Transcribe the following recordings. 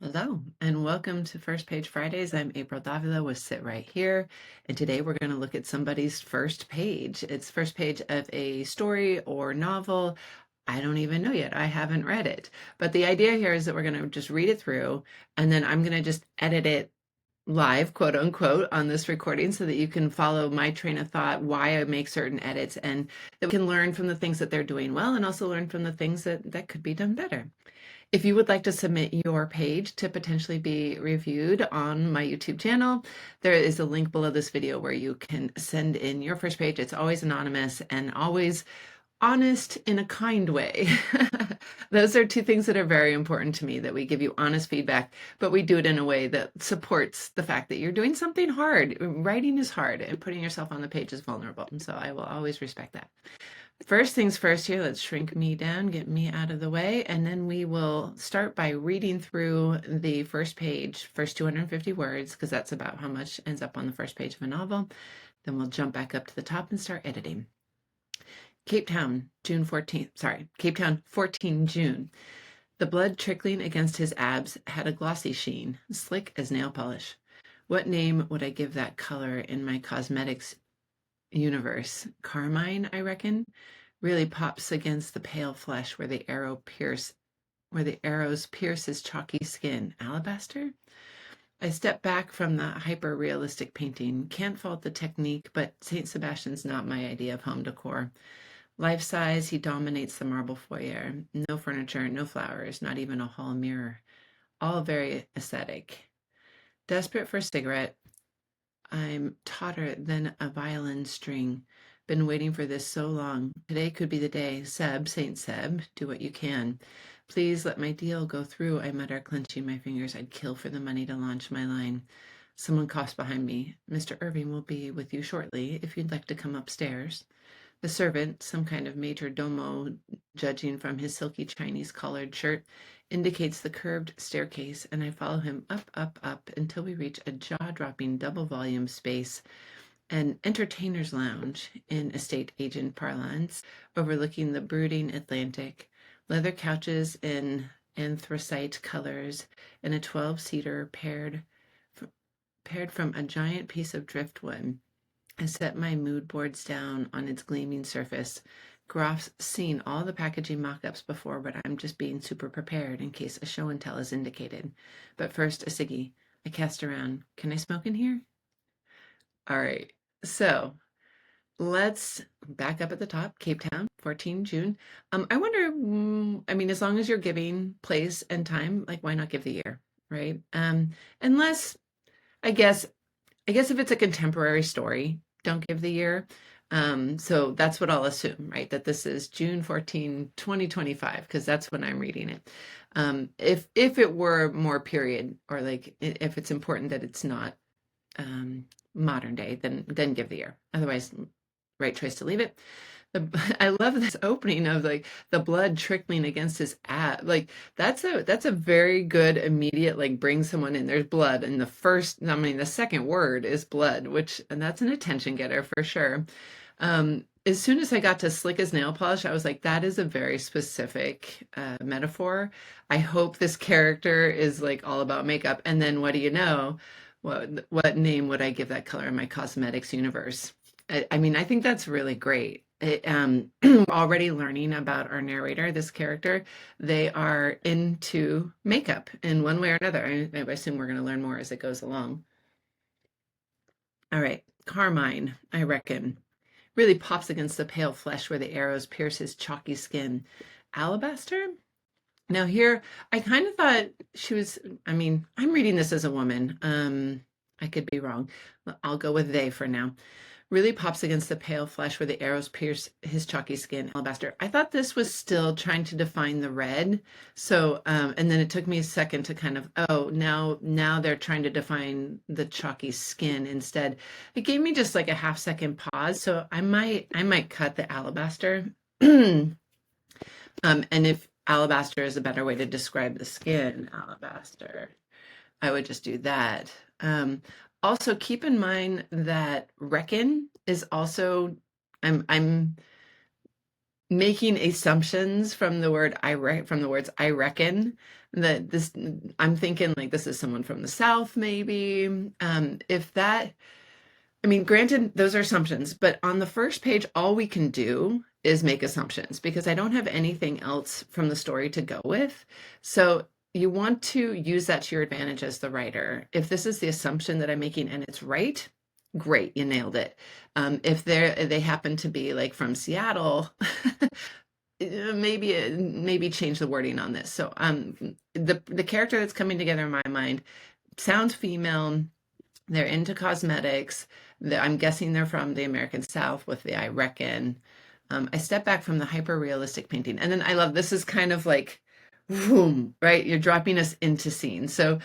Hello, and welcome to First Page Fridays. I'm April Davila with Sit Right Here, and today we're going to look at somebody's first page. It's first page of a story or novel. I don't even know yet. I haven't read it. But the idea here is that we're going to just read it through, and then I'm going to just edit it live, quote unquote, on this recording so that you can follow my train of thought, why I make certain edits, and that we can learn from the things that they're doing well and also learn from the things that could be done better. If you would like to submit your page to potentially be reviewed on my YouTube channel, there is a link below this video where you can send in your first page. It's always anonymous and always honest in a kind way. Those are two things that are very important to me, that we give you honest feedback, but we do it in a way that supports the fact that you're doing something hard. Writing is hard and putting yourself on the page is vulnerable. And so I will always respect that. First things first here, let's shrink me down, get me out of the way, and then we will start by reading through the first page, first 250 words, because that's about how much ends up on the first page of a novel. Then we'll jump back up to the top and start editing. Cape Town, June 14th, Cape Town, 14 June. The blood trickling against his abs had a glossy sheen, slick as nail polish. What name would I give that color in my cosmetics universe? Carmine, I reckon. Really pops against the pale flesh where the arrows pierce his chalky skin. Alabaster? I step back from the hyper-realistic painting. Can't fault the technique, but St. Sebastian's not my idea of home decor. Life-size, he dominates the marble foyer. No furniture, no flowers, not even a hall mirror. All very aesthetic. Desperate for a cigarette, I'm tauter than a violin string. Been waiting for this so long. Today could be the day. Seb, Saint Seb, do what you can. Please let my deal go through, I mutter, clenching my fingers. I'd kill for the money to launch my line. Someone coughs behind me. Mr. Irving will be with you shortly, if you'd like to come upstairs. The servant, some kind of major domo, judging from his silky Chinese collared shirt, indicates the curved staircase, and I follow him up, up, up until we reach a jaw-dropping double-volume space, an entertainer's lounge in estate agent parlance, overlooking the brooding Atlantic, leather couches in anthracite colors, and a 12-seater paired from a giant piece of driftwood. I set my mood boards down on its gleaming surface. Groff's seen all the packaging mock-ups before, but I'm just being super prepared in case a show and tell is indicated. But first, a ciggy. I cast around. Can I smoke in here? All right. So let's back up at the top. Cape Town, 14 June. I wonder, I mean, as long as you're giving place and time, like why not give the year, right? Unless I guess if it's a contemporary story, don't give the year. So that's what I'll assume, right? That this is June 14, 2025, because that's when I'm reading it. If it were more period, or like if it's important that it's not modern day, then give the year. Otherwise, right choice to leave it. I love this opening of like the blood trickling against his ab. Like that's a very good immediate, like, bring someone in. There's blood, and the second word is blood, and that's an attention getter for sure. As soon as I got to slick as nail polish, I was like, that is a very specific metaphor. I hope this character is like all about makeup. And then what do you know? What name would I give that color in my cosmetics universe? I mean, I think that's really great. Already learning about our narrator, this character, they are into makeup in one way or another. I assume we're going to learn more as it goes along. All right, Carmine, I reckon, really pops against the pale flesh where the arrows pierce his chalky skin. Alabaster? Now here, I kind of thought she was, I mean, I'm reading this as a woman. I could be wrong. I'll go with they for now. Really pops against the pale flesh where the arrows pierce his chalky skin. Alabaster. I thought this was still trying to define the red. So, and then it took me a second to kind of, now they're trying to define the chalky skin instead. It gave me just like a half-second pause. So I might cut the alabaster. And if alabaster is a better way to describe the skin, alabaster, I would just do that. Also, keep in mind that reckon is also, I'm making assumptions from the words I reckon that this I'm thinking like this is someone from the South maybe. If that I mean, granted, those are assumptions, but on the first page, all we can do is make assumptions because I don't have anything else from the story to go with. So you want to use that to your advantage as the writer. If this is the assumption that I'm making and it's right, great, you nailed it. If they happen to be like from Seattle, maybe change the wording on this. So the character that's coming together in my mind sounds female. They're into cosmetics. I'm guessing they're from the American South with the I reckon. I step back from the hyper realistic painting. And then I love this is kind of like, boom, right? You're dropping us into scenes. So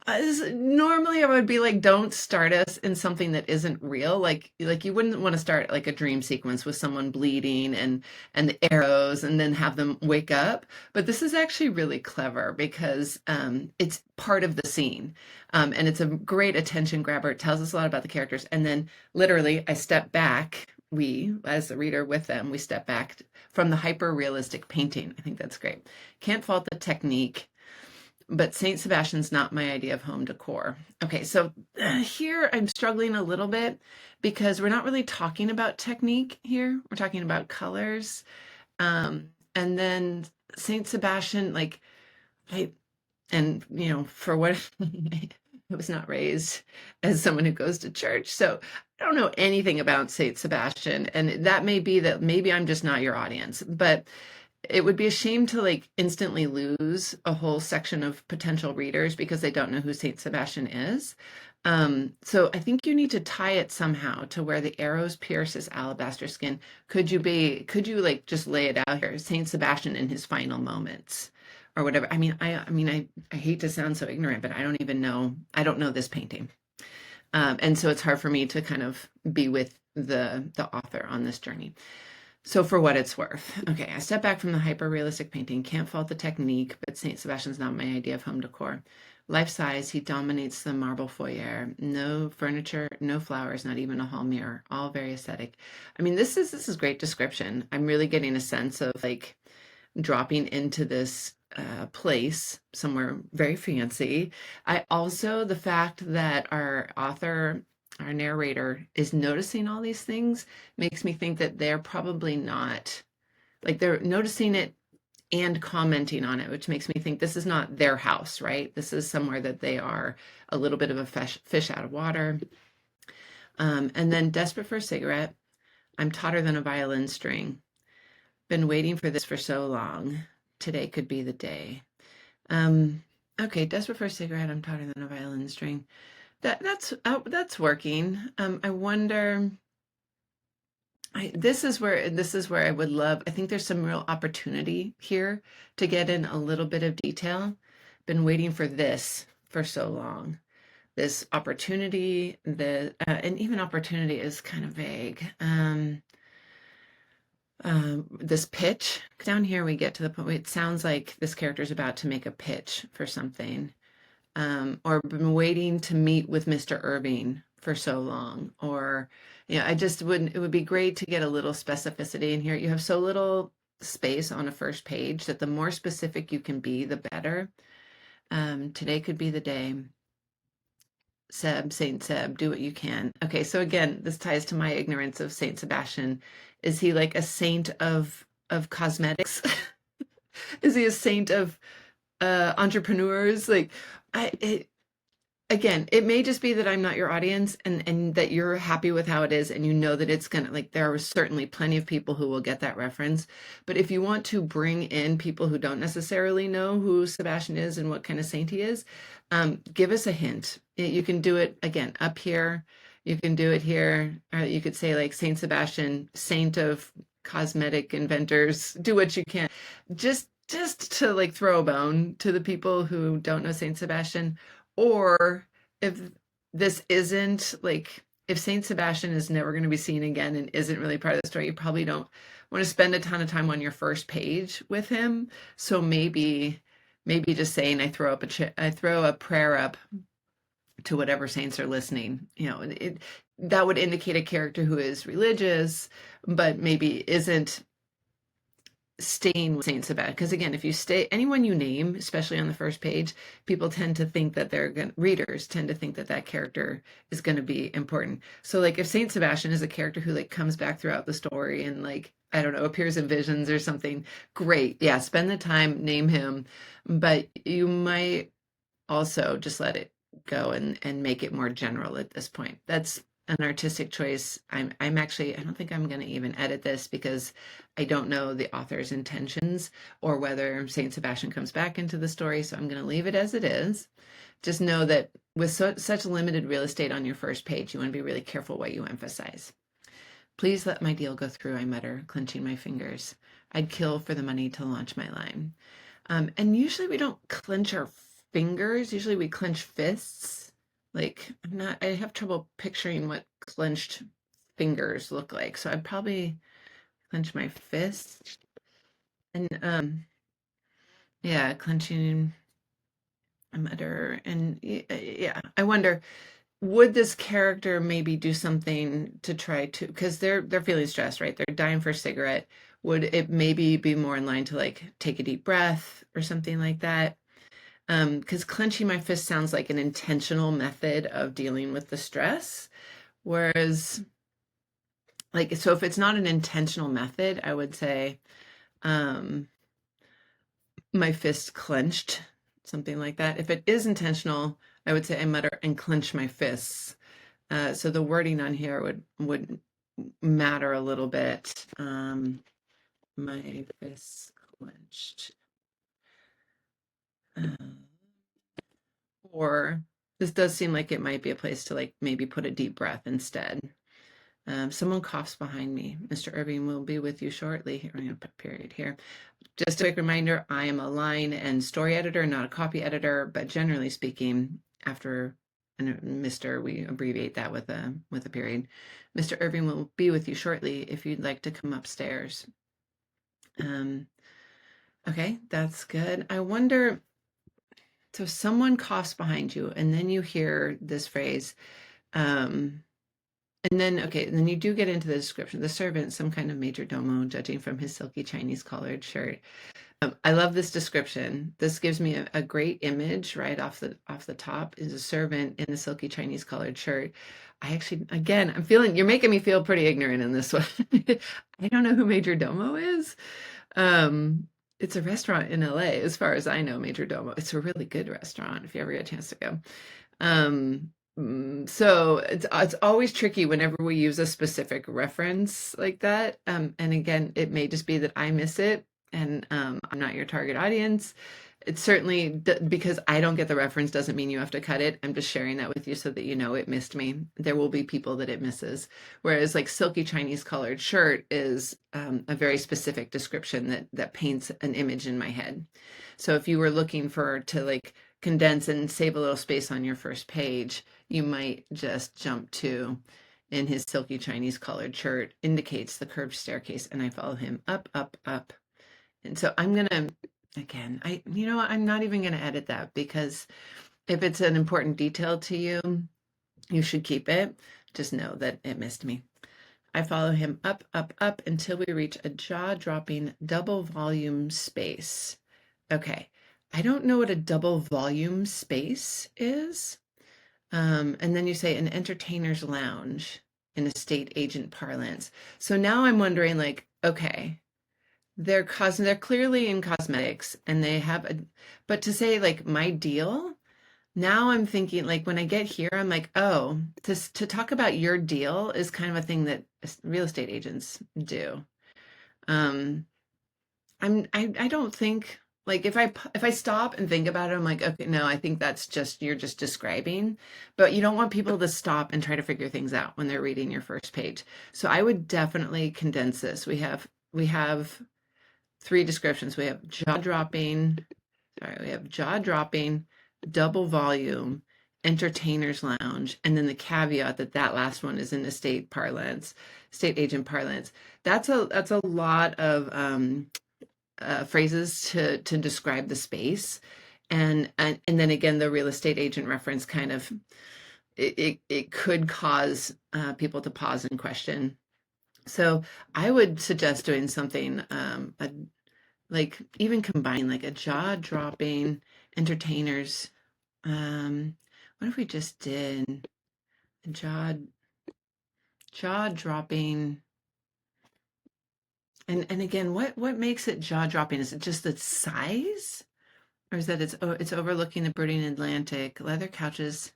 normally I would be like, don't start us in something that isn't real. Like you wouldn't want to start like a dream sequence with someone bleeding and the arrows and then have them wake up. But this is actually really clever because it's part of the scene. And it's a great attention grabber. It tells us a lot about the characters. And then literally I step back. We, as the reader with them, we step back from the hyper realistic painting. I think that's great. Can't fault the technique, but Saint Sebastian's not my idea of home decor. Okay, so here I'm struggling a little bit because we're not really talking about technique here. We're talking about colors. And then Saint Sebastian, like, for what I was not raised as someone who goes to church. So I don't know anything about Saint Sebastian. And that may be that maybe I'm just not your audience, but it would be a shame to like instantly lose a whole section of potential readers because they don't know who Saint Sebastian is. So I think you need to tie it somehow to where the arrows pierce his alabaster skin. Could you like just lay it out here? Saint Sebastian in his final moments or whatever. I hate to sound so ignorant, but I don't even know. I don't know this painting. And so it's hard for me to kind of be with the author on this journey. So for what it's worth, okay, I step back from the hyper-realistic painting, can't fault the technique, but Saint Sebastian's not my idea of home decor. Life size, he dominates the marble foyer. No furniture, no flowers, not even a hall mirror, all very aesthetic. I mean, this is great description. I'm really getting a sense of like dropping into this place somewhere very fancy. I also, the fact that our narrator is noticing all these things makes me think that they're probably not like they're noticing it and commenting on it, which makes me think this is not their house, right? This is somewhere that they are a little bit of a fish out of water. And then desperate for a cigarette. I'm tauter than a violin string. Been waiting for this for so long. Today could be the day. Okay, desperate for a cigarette. I'm tauter than a violin string. That's working. I wonder. This is where I would love. I think there's some real opportunity here to get in a little bit of detail. Been waiting for this for so long. This opportunity, and even opportunity is kind of vague. This pitch down here, we get to the point. It sounds like this character is about to make a pitch for something. Or been waiting to meet with Mr. Irving for so long, or it would be great to get a little specificity in here. You have so little space on a first page that the more specific you can be, the better. Today could be the day. Saint Seb, do what you can. Okay, so again, this ties to my ignorance of Saint Sebastian. Is he like a saint of cosmetics? Is he a saint of entrepreneurs? Like, again, it may just be that I'm not your audience and that you're happy with how it is and you know that it's gonna like there are certainly plenty of people who will get that reference. But if you want to bring in people who don't necessarily know who Sebastian is and what kind of saint he is, give us a hint. You can do it again up here. You can do it here. You could say like Saint Sebastian, saint of cosmetic inventors. Do what you can. Just to like throw a bone to the people who don't know Saint Sebastian. Or if this isn't like, if Saint Sebastian is never going to be seen again and isn't really part of the story, you probably don't want to spend a ton of time on your first page with him. So maybe just saying I throw a prayer up to whatever saints are listening. That would indicate a character who is religious, but maybe isn't staying with Saint Sebastian. Because again, if you stay, anyone you name, especially on the first page, people tend to think that readers tend to think that that character is going to be important. So like if Saint Sebastian is a character who like comes back throughout the story and like, I don't know, appears in visions or something, great. Yeah, spend the time, name him. But you might also just let it go and make it more general at this point. That's an artistic choice. I'm actually, I don't think I'm going to even edit this because I don't know the author's intentions or whether Saint Sebastian comes back into the story. So I'm going to leave it as it is. Just know that with such limited real estate on your first page, you want to be really careful what you emphasize. Please let my deal go through, I mutter, clenching my fingers. I'd kill for the money to launch my line. And usually we don't clench our fingers. Usually we clench fists. Like I have trouble picturing what clenched fingers look like. So I'd probably clench my fists. And yeah, clenching a mutter. And yeah, I wonder, would this character maybe do something to try to, because they're feeling stressed, right? They're dying for a cigarette. Would it maybe be more in line to like take a deep breath or something like that? Because clenching my fist sounds like an intentional method of dealing with the stress. Whereas, like, so if it's not an intentional method, I would say my fist clenched, something like that. If it is intentional, I would say I mutter and clench my fists. So the wording on here would matter a little bit. My fists clenched. Or this does seem like it might be a place to like maybe put a deep breath instead. Someone coughs behind me. Mr. Irving will be with you shortly. I'm going to put period here. Just a quick reminder, I am a line and story editor, not a copy editor, but generally speaking, after Mr., we abbreviate that with a period. Mr. Irving will be with you shortly if you'd like to come upstairs. Okay, that's good. I wonder, so someone coughs behind you, and then you hear this phrase, and then, okay, and then you do get into the description. The servant, some kind of major domo, judging from his silky Chinese collared shirt. I love this description. This gives me a great image right off the top. Is a servant in a silky Chinese collared shirt. I actually, again, I'm feeling, you're making me feel pretty ignorant in this one. I don't know who Major Domo is. It's a restaurant in LA, as far as I know, Major Domo. It's a really good restaurant if you ever get a chance to go. So it's always tricky whenever we use a specific reference like that. And again, it may just be that I miss it and I'm not your target audience. It's certainly because I don't get the reference doesn't mean you have to cut it. I'm just sharing that with you so that you know it missed me. There will be people that it misses. Whereas like silky Chinese colored shirt is a very specific description that paints an image in my head. So if you were looking to like condense and save a little space on your first page, you might just jump to, in his silky Chinese colored shirt, indicates the curved staircase, and I follow him up, up, up. And so I'm gonna, again, I'm not even gonna edit that because if it's an important detail to you, you should keep it. Just know that it missed me. I follow him up, up, up until we reach a jaw-dropping double volume space. Okay. I don't know what a double volume space is. And then you say an entertainer's lounge in estate agent parlance. So now I'm wondering, like, okay, they're clearly in cosmetics and they have but to say like my deal, now I'm thinking like when I get here, I'm like, oh, to talk about your deal is kind of a thing that real estate agents do. I don't think like if I stop and think about it, I'm like, okay, no, I think that's just you're just describing, but you don't want people to stop and try to figure things out when they're reading your first page. So I would definitely condense this. We have three descriptions. We have jaw-dropping, double volume, entertainer's lounge, and then the caveat that last one is in estate agent parlance. That's a lot of phrases to describe the space, and then again the real estate agent reference kind of it could cause people to pause and question. So I would suggest doing something like even combining like a jaw-dropping entertainers. What if we just did a jaw-dropping, and again, what makes it jaw-dropping? Is it just the size? Or is that it's overlooking the brooding Atlantic, leather couches?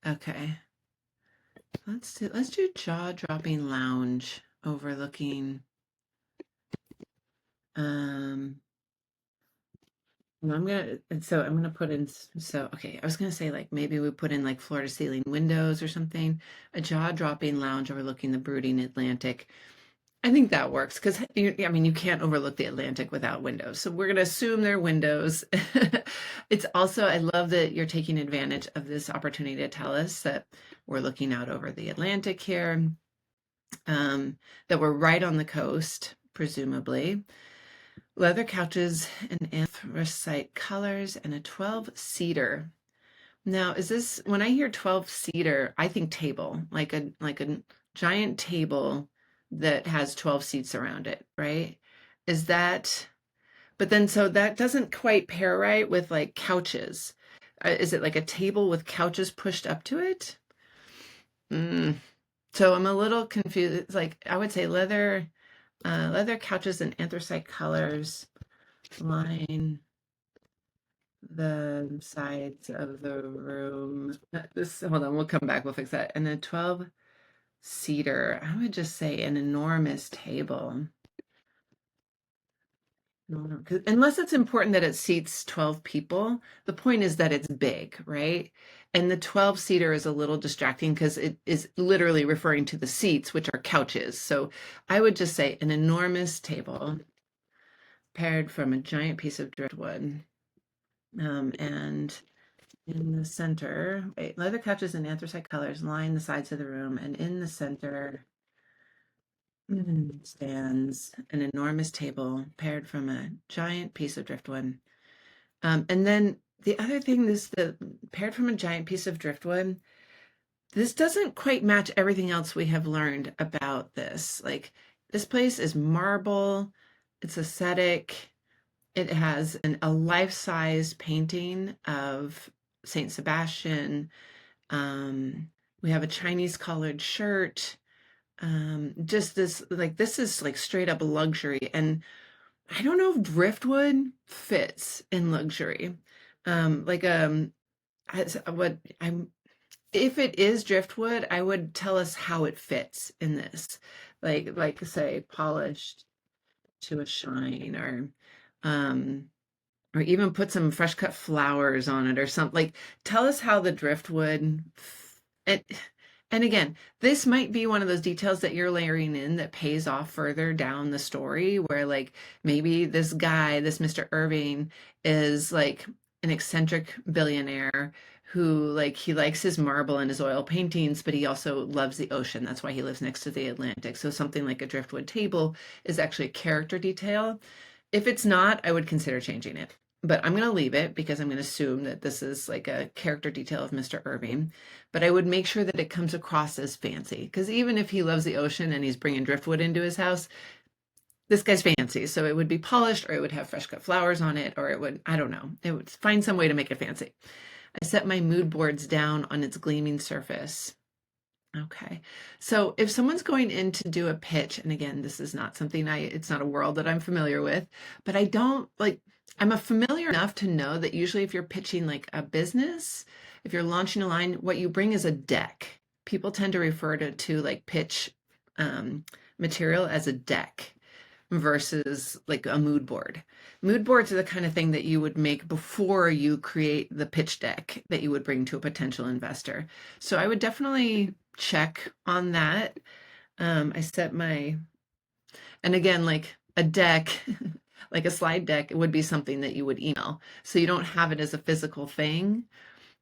Okay. Let's do jaw-dropping lounge overlooking. Um, I'm gonna put in, so okay, I was gonna say like maybe we put in like floor to ceiling windows or something, a jaw-dropping lounge overlooking the brooding Atlantic. I think that works because I mean you can't overlook the Atlantic without windows. So we're gonna assume they're windows. It's also, I love that you're taking advantage of this opportunity to tell us that we're looking out over the Atlantic here, that we're right on the coast, presumably. Leather couches and anthracite colors and a 12-seater. Now, is this, when I hear 12-seater, I think table, like a giant table that has 12 seats around it, right? Is that, but then so that doesn't quite pair right with like couches. Is it like a table with couches pushed up to it? Mm. So I'm a little confused. It's like I would say leather couches and anthracite colors line the sides of the room. This, hold on, we'll come back, we'll fix that. And a 12-seater, I would just say an enormous table. No, 'unless it's important that it seats 12 people, the point is that it's big, right? And the 12-seater is a little distracting because it is literally referring to the seats, which are couches. So I would just say an enormous table paired from a giant piece of driftwood. And in the center, wait, leather couches and anthracite colors line the sides of the room, and in the center stands an enormous table paired from a giant piece of driftwood. And then the other thing is the paired from a giant piece of driftwood. This doesn't quite match everything else we have learned about this. Like this place is marble, it's aesthetic. It has a life-size painting of Saint Sebastian. We have a Chinese collared shirt. Just this, like, this is like straight up luxury. And I don't know if driftwood fits in luxury. Like, what I'm, if it is driftwood, I would tell us how it fits in this. Like say polished to a shine, um, or even put some fresh cut flowers on it or something. Like tell us how the driftwood and again, this might be one of those details that you're layering in that pays off further down the story where like maybe this guy, this Mr. Irving is like an eccentric billionaire who like he likes his marble and his oil paintings, but he also loves the ocean. That's why he lives next to the Atlantic. So something like a driftwood table is actually a character detail. If it's not, I would consider changing it. But I'm going to leave it because I'm going to assume that this is like a character detail of Mr. Irving. But I would make sure that it comes across as fancy because even if he loves the ocean and he's bringing driftwood into his house, this guy's fancy. So it would be polished or it would have fresh cut flowers on it or it would, I don't know, it would find some way to make it fancy. I set my mood boards down on its gleaming surface. Okay. So if someone's going in to do a pitch, and again, this is not something it's not a world that I'm familiar with, but I don't like, I'm a familiar enough to know that usually if you're pitching like a business, if you're launching a line, what you bring is a deck. People tend to refer to like pitch material as a deck versus like a mood board. Mood boards are the kind of thing that you would make before you create the pitch deck that you would bring to a potential investor. So I would definitely check on that. I set my, and again, like a deck, like a slide deck, it would be something that you would email. So you don't have it as a physical thing.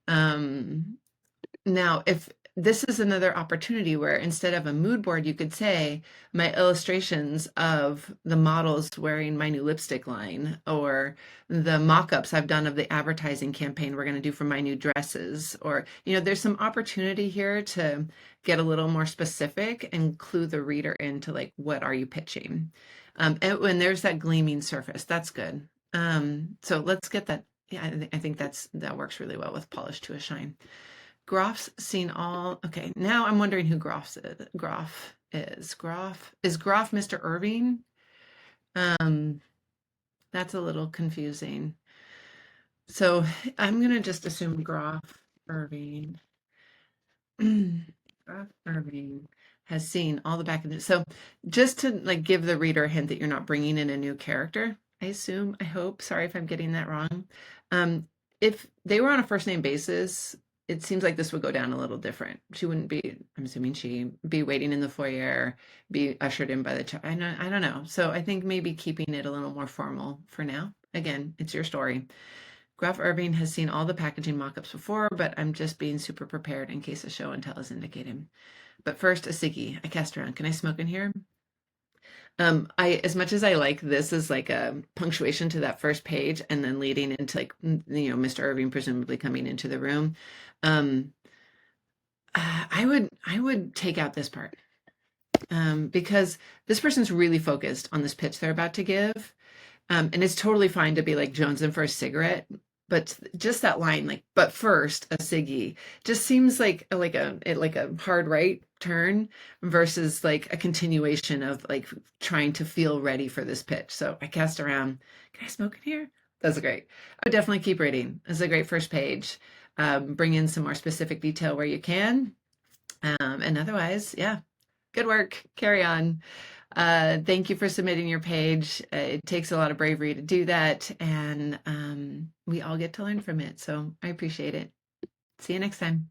Now, if this is another opportunity where instead of a mood board, you could say my illustrations of the models wearing my new lipstick line or the mock-ups I've done of the advertising campaign we're going to do for my new dresses. Or, you know, there's some opportunity here to get a little more specific and clue the reader into like, what are you pitching? And when there's that gleaming surface, that's good. So let's get that. Yeah, I think that works really well with polish to a shine. Groff's seen all. Okay, now I'm wondering who Groff is. Groff Mr. Irving? That's a little confusing. So I'm gonna just assume Groff Irving. Groff Irving has seen all the back of it. So just to like give the reader a hint that you're not bringing in a new character, I assume, I hope. Sorry if I'm getting that wrong. If they were on a first name basis, it seems like this would go down a little different. She wouldn't be, I'm assuming she be waiting in the foyer, be ushered in by the child. I don't know. So I think maybe keeping it a little more formal for now. Again, it's your story. Groff Irving has seen all the packaging mock-ups before, but I'm just being super prepared in case a show and tell is indicated. But first, a ciggy. I cast around. Can I smoke in here? As much as I like this as like a punctuation to that first page and then leading into like, Mr. Irving presumably coming into the room. I would take out this part. Because this person's really focused on this pitch they're about to give. And it's totally fine to be like jonesing for a cigarette, but just that line, like, but first a ciggy, just seems like a hard right turn versus like a continuation of like trying to feel ready for this pitch. So I cast around. Can I smoke in here? That's great. I would definitely keep reading. It's a great first page. Bring in some more specific detail where you can. And otherwise, yeah, good work. Carry on. Thank you for submitting your page. It takes a lot of bravery to do that, and we all get to learn from it. So I appreciate it. See you next time.